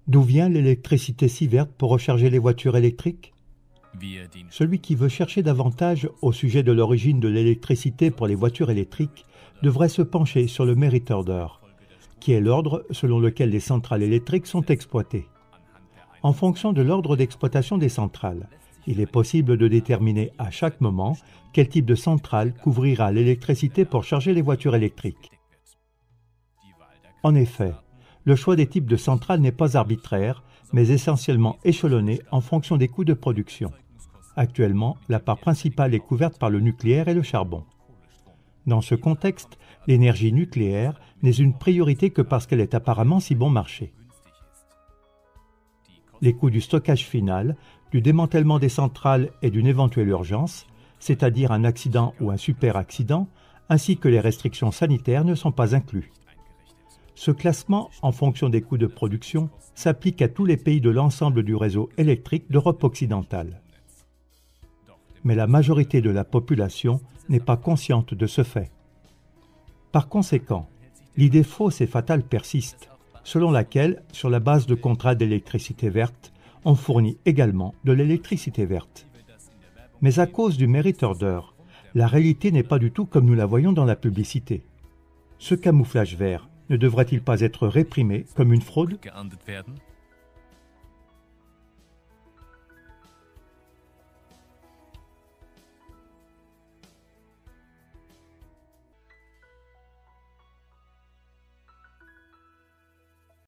D'où vient l'électricité si verte pour recharger les voitures électriques? Celui qui veut chercher davantage au sujet de l'origine de l'électricité pour les voitures électriques devrait se pencher sur le merit order, qui est l'ordre selon lequel les centrales électriques sont exploitées. En fonction de l'ordre d'exploitation des centrales, il est possible de déterminer à chaque moment quel type de centrale couvrira l'électricité pour charger les voitures électriques. En effet, le choix des types de centrales n'est pas arbitraire, mais essentiellement échelonné en fonction des coûts de production. Actuellement, la part principale est couverte par le nucléaire et le charbon. Dans ce contexte, l'énergie nucléaire n'est une priorité que parce qu'elle est apparemment si bon marché. Les coûts du stockage final, du démantèlement des centrales et d'une éventuelle urgence, c'est-à-dire un accident ou un super-accident, ainsi que les restrictions sanitaires ne sont pas inclus. Ce classement, en fonction des coûts de production, s'applique à tous les pays de l'ensemble du réseau électrique d'Europe occidentale. Mais la majorité de la population n'est pas consciente de ce fait. Par conséquent, l'idée fausse et fatale persiste, selon laquelle, sur la base de contrats d'électricité verte, on fournit également de l'électricité verte. Mais à cause du merit order, la réalité n'est pas du tout comme nous la voyons dans la publicité. Ce camouflage vert ne devrait-il pas être réprimé comme une fraude?